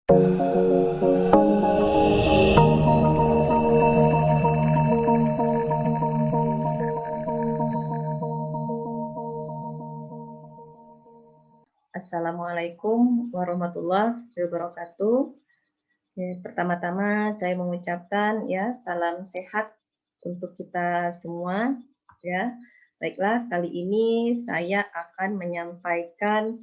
Assalamualaikum warahmatullahi wabarakatuh. Pertama-tama saya mengucapkan ya salam sehat untuk kita semua ya. Baiklah, kali ini saya akan menyampaikan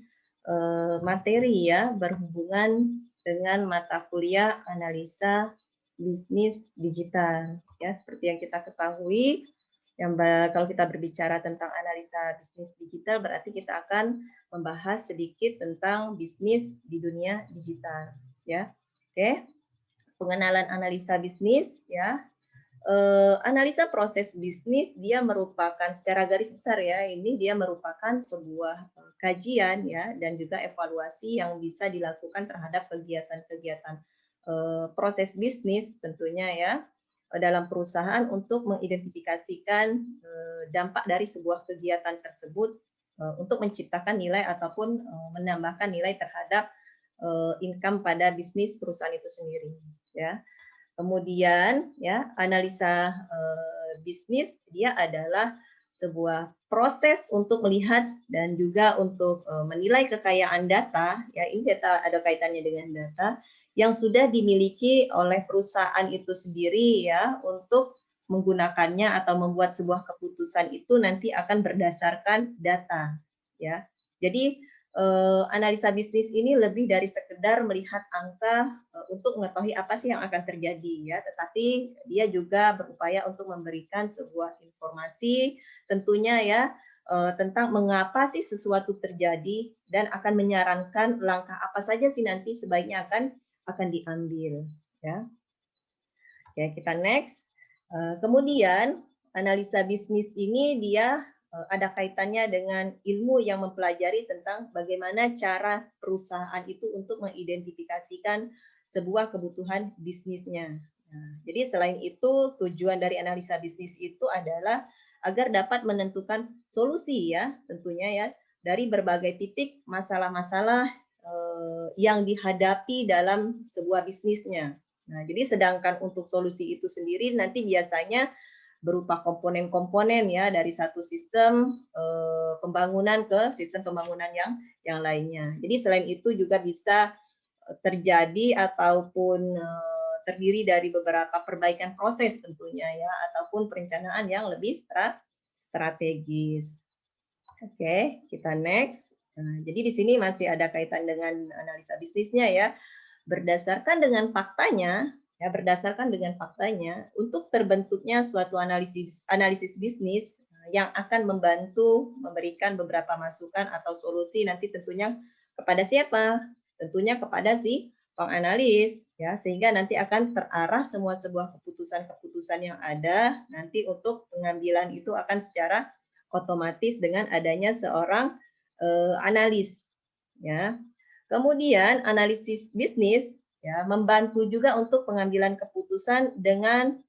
materi ya berhubungan dengan mata kuliah analisa bisnis digital. Ya, seperti yang kita ketahui, kalau kita berbicara tentang analisa bisnis digital berarti kita akan membahas sedikit tentang bisnis di dunia digital ya. Oke, pengenalan analisa bisnis ya. Analisa proses bisnis dia merupakan secara garis besar ya, ini dia merupakan sebuah kajian ya dan juga evaluasi yang bisa dilakukan terhadap kegiatan-kegiatan proses bisnis tentunya ya dalam perusahaan untuk mengidentifikasikan dampak dari sebuah kegiatan tersebut untuk menciptakan nilai ataupun menambahkan nilai terhadap income pada bisnis perusahaan itu sendiri ya. Kemudian ya analisa bisnis dia adalah sebuah proses untuk melihat dan juga untuk menilai kekayaan data ya, ini data ada kaitannya dengan data yang sudah dimiliki oleh perusahaan itu sendiri ya untuk menggunakannya atau membuat sebuah keputusan itu nanti akan berdasarkan data ya. Jadi analisa bisnis ini lebih dari sekedar melihat angka untuk mengetahui apa sih yang akan terjadi ya, tetapi dia juga berupaya untuk memberikan sebuah informasi tentunya ya tentang mengapa sih sesuatu terjadi dan akan menyarankan langkah apa saja sih nanti sebaiknya akan diambil ya. Ya, kita next. Kemudian analisa bisnis ini dia ada kaitannya dengan ilmu yang mempelajari tentang bagaimana cara perusahaan itu untuk mengidentifikasikan sebuah kebutuhan bisnisnya. Nah, jadi selain itu tujuan dari analisa bisnis itu adalah agar dapat menentukan solusi ya tentunya ya dari berbagai titik masalah-masalah yang dihadapi dalam sebuah bisnisnya. Nah, jadi sedangkan untuk solusi itu sendiri nanti biasanya berupa komponen-komponen ya dari satu sistem pembangunan ke sistem pembangunan yang lainnya. Jadi selain itu juga bisa terjadi ataupun terdiri dari beberapa perbaikan proses tentunya ya ataupun perencanaan yang lebih strategis. Oke, kita next. Nah, jadi di sini masih ada kaitan dengan analisa bisnisnya ya. Berdasarkan dengan faktanya, untuk terbentuknya suatu analisis bisnis yang akan membantu memberikan beberapa masukan atau solusi nanti tentunya kepada siapa? Tentunya kepada si penganalis ya, sehingga nanti akan terarah semua sebuah keputusan-keputusan yang ada nanti untuk pengambilan itu akan secara otomatis dengan adanya seorang analis ya. Kemudian analisis bisnis ya membantu juga untuk pengambilan keputusan dengan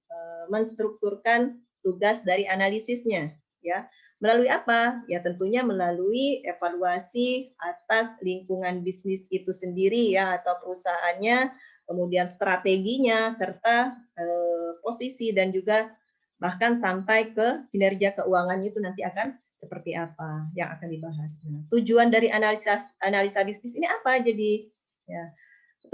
menstrukturkan tugas dari analisisnya ya. Melalui apa? Ya tentunya melalui evaluasi atas lingkungan bisnis itu sendiri ya atau perusahaannya, kemudian strateginya serta posisi dan juga bahkan sampai ke kinerja keuangannya itu nanti akan seperti apa yang akan dibahas. Nah, tujuan dari analisa bisnis ini apa? Jadi ya,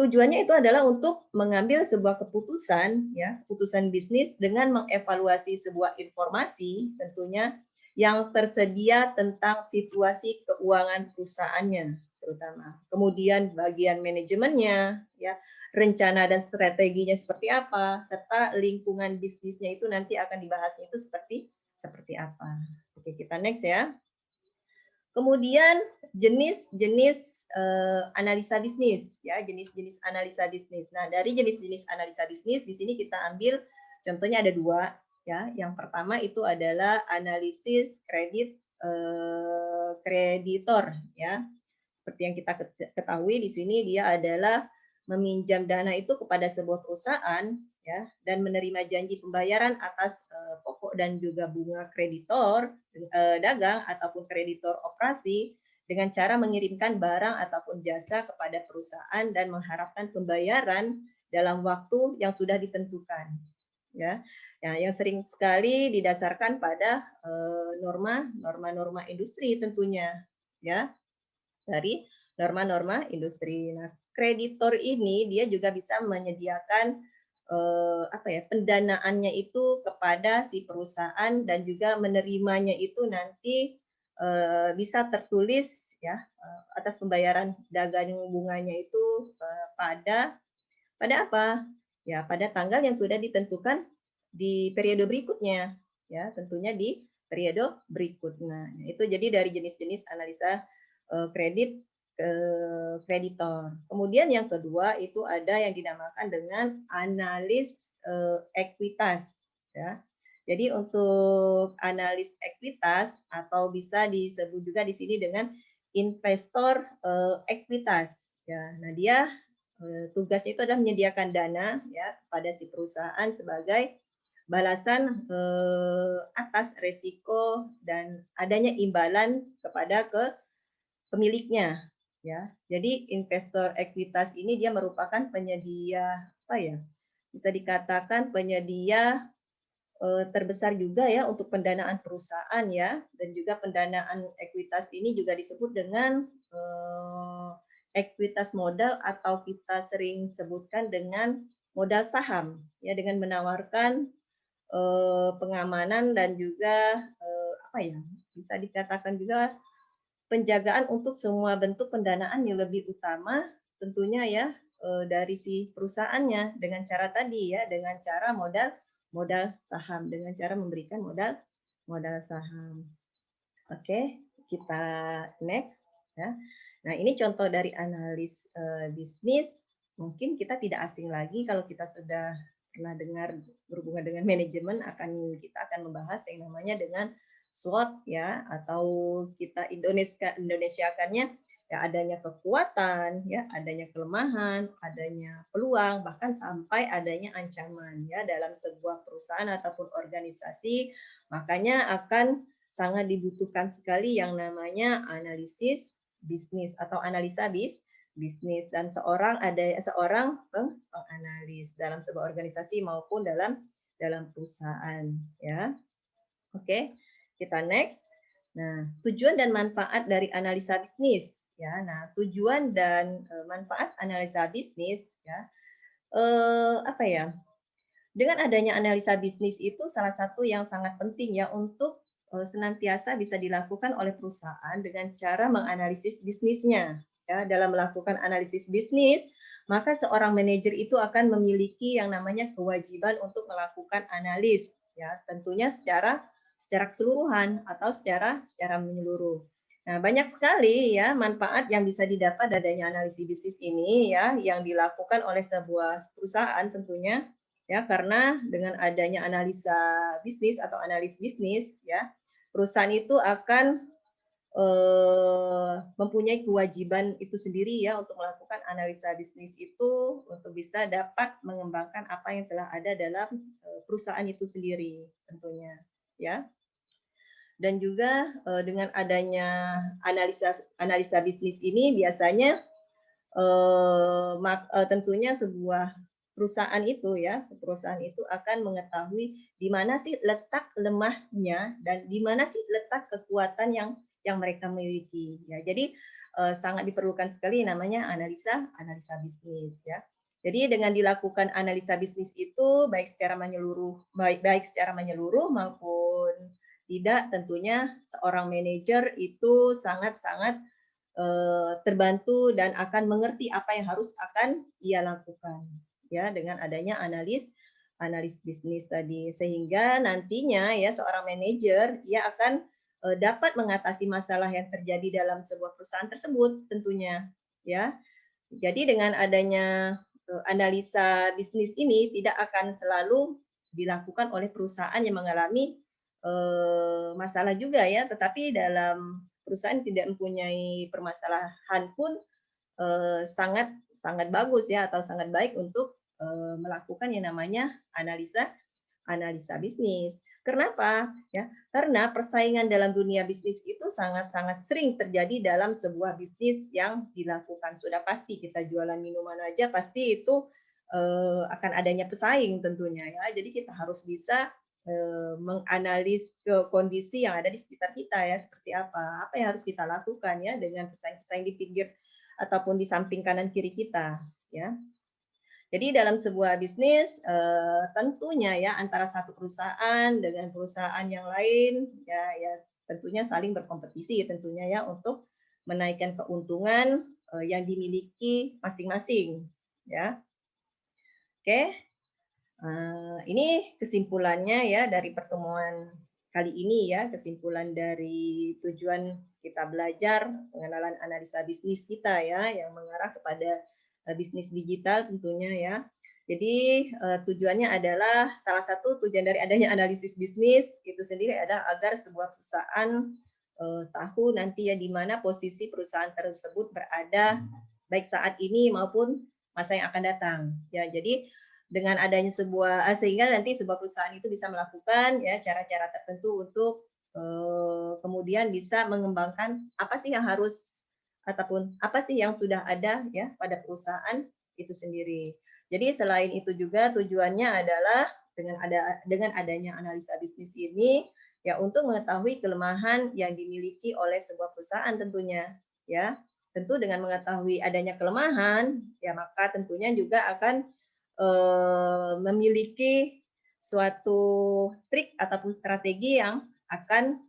tujuannya itu adalah untuk mengambil sebuah keputusan ya, keputusan bisnis dengan mengevaluasi sebuah informasi tentunya yang tersedia tentang situasi keuangan perusahaannya terutama. Kemudian bagian manajemennya ya, rencana dan strateginya seperti apa, serta lingkungan bisnisnya itu nanti akan dibahasnya itu seperti apa. Oke, kita next ya. Kemudian jenis-jenis analisa bisnis ya, jenis-jenis analisa bisnis. Nah, dari jenis-jenis analisa bisnis di sini kita ambil contohnya ada dua ya. Yang pertama itu adalah analisis kreditor ya. Seperti yang kita ketahui di sini dia adalah meminjam dana itu kepada sebuah perusahaan ya dan menerima janji pembayaran atas pokok dan juga bunga kreditor dagang ataupun kreditor operasi dengan cara mengirimkan barang ataupun jasa kepada perusahaan dan mengharapkan pembayaran dalam waktu yang sudah ditentukan. Ya, yang sering sekali didasarkan pada norma-norma industri tentunya, ya, dari norma-norma industri. Nah, kreditor ini dia juga bisa menyediakan pendanaannya itu kepada si perusahaan dan juga menerimanya itu nanti bisa tertulis ya atas pembayaran dagang bunganya itu pada apa? Ya, pada tanggal yang sudah ditentukan di periode berikutnya, ya, tentunya di periode berikutnya. Nah, itu jadi dari jenis-jenis analisa kredit ke kreditor. Kemudian yang kedua itu ada yang dinamakan dengan analis ekuitas, ya. Jadi untuk analis ekuitas atau bisa disebut juga di sini dengan investor ekuitas, ya. Nah, dia tugasnya itu adalah menyediakan dana ya pada si perusahaan sebagai balasan atas resiko dan adanya imbalan kepada pemiliknya ya. Jadi investor ekuitas ini dia merupakan penyedia apa ya? Bisa dikatakan penyedia terbesar juga ya untuk pendanaan perusahaan ya, dan juga pendanaan ekuitas ini juga disebut dengan ekuitas modal atau kita sering sebutkan dengan modal saham ya, dengan menawarkan pengamanan dan juga apa ya, bisa dikatakan juga penjagaan untuk semua bentuk pendanaan yang lebih utama tentunya ya dari si perusahaannya dengan cara tadi ya, dengan cara modal saham, dengan cara memberikan modal saham. Oke, kita next ya. Nah, ini contoh dari analis bisnis. Mungkin kita tidak asing lagi kalau kita sudah pernah dengar berhubungan dengan manajemen, kita akan membahas yang namanya dengan SWOT ya, atau kita Indonesiakannya ya, adanya kekuatan ya, adanya kelemahan, adanya peluang, bahkan sampai adanya ancaman ya dalam sebuah perusahaan ataupun organisasi. Makanya akan sangat dibutuhkan sekali yang namanya analisis bisnis atau analisa bisnis, dan seorang penganalis dalam sebuah organisasi maupun dalam perusahaan ya. Oke, kita next. Nah, tujuan dan manfaat dari analisa bisnis ya. Nah, tujuan dan manfaat analisa bisnis ya apa ya? Dengan adanya analisa bisnis itu salah satu yang sangat penting ya untuk senantiasa bisa dilakukan oleh perusahaan dengan cara menganalisis bisnisnya. Ya, dalam melakukan analisis bisnis, maka seorang manajer itu akan memiliki yang namanya kewajiban untuk melakukan analis, ya, tentunya secara keseluruhan atau secara menyeluruh. Nah, banyak sekali ya manfaat yang bisa didapat adanya analisis bisnis ini ya, yang dilakukan oleh sebuah perusahaan tentunya ya, karena dengan adanya analisa bisnis atau analis bisnis ya, perusahaan itu akan mempunyai kewajiban itu sendiri ya untuk melakukan analisa bisnis itu untuk bisa dapat mengembangkan apa yang telah ada dalam perusahaan itu sendiri tentunya ya. Dan juga dengan adanya analisa bisnis ini biasanya tentunya sebuah perusahaan itu ya, perusahaan itu akan mengetahui di mana sih letak lemahnya dan di mana sih letak kekuatan yang mereka miliki ya. Jadi sangat diperlukan sekali namanya analisa bisnis ya. Jadi dengan dilakukan analisa bisnis itu baik secara menyeluruh maupun tidak, tentunya seorang manajer itu sangat-sangat terbantu dan akan mengerti apa yang harus akan ia lakukan ya dengan adanya analis bisnis tadi, sehingga nantinya ya seorang manajer ia akan dapat mengatasi masalah yang terjadi dalam sebuah perusahaan tersebut tentunya ya. Jadi dengan adanya analisa bisnis ini tidak akan selalu dilakukan oleh perusahaan yang mengalami masalah juga ya, tetapi dalam perusahaan tidak mempunyai permasalahan pun sangat sangat bagus ya atau sangat baik untuk melakukan yang namanya analisa bisnis. Kenapa? Ya, karena persaingan dalam dunia bisnis itu sangat-sangat sering terjadi dalam sebuah bisnis yang dilakukan. Sudah pasti kita jualan minuman aja pasti itu akan adanya pesaing tentunya ya. Jadi kita harus bisa menganalis ke kondisi yang ada di sekitar kita ya, seperti apa yang harus kita lakukan ya dengan pesaing-pesaing di pinggir ataupun di samping kanan kiri kita ya. Jadi dalam sebuah bisnis tentunya ya antara satu perusahaan dengan perusahaan yang lain ya tentunya saling berkompetisi tentunya ya untuk menaikkan keuntungan yang dimiliki masing-masing ya. Oke, ini kesimpulannya ya dari pertemuan kali ini ya, kesimpulan dari tujuan kita belajar pengenalan analisa bisnis kita ya yang mengarah kepada bisnis digital tentunya ya. Jadi tujuannya adalah salah satu tujuan dari adanya analisis bisnis itu sendiri adalah agar sebuah perusahaan tahu nanti ya di mana posisi perusahaan tersebut berada baik saat ini maupun masa yang akan datang. Ya, jadi dengan adanya sehingga nanti sebuah perusahaan itu bisa melakukan ya cara-cara tertentu untuk kemudian bisa mengembangkan apa sih yang harus ataupun apa sih yang sudah ada ya pada perusahaan itu sendiri. Jadi selain itu juga tujuannya adalah dengan adanya analisa bisnis ini ya untuk mengetahui kelemahan yang dimiliki oleh sebuah perusahaan tentunya ya. Tentu dengan mengetahui adanya kelemahan ya maka tentunya juga akan memiliki suatu trik ataupun strategi yang akan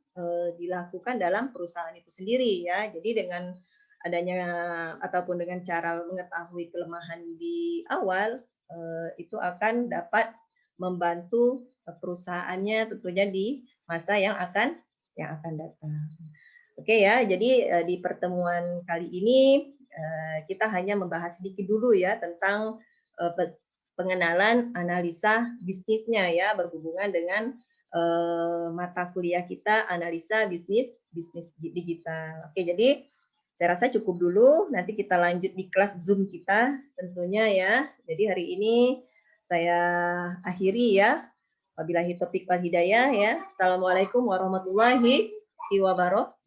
dilakukan dalam perusahaan itu sendiri ya. Jadi dengan adanya ataupun dengan cara mengetahui kelemahan di awal itu akan dapat membantu perusahaannya tentunya di masa yang akan datang. Oke ya, jadi di pertemuan kali ini kita hanya membahas sedikit dulu ya tentang pengenalan analisa bisnisnya ya berhubungan dengan mata kuliah kita analisa bisnis digital. Oke, jadi saya rasa cukup dulu. Nanti kita lanjut di kelas Zoom kita tentunya ya. Jadi hari ini saya akhiri ya. Wabillahi taufiq wal hidayah ya. Assalamualaikum warahmatullahi wabarakatuh.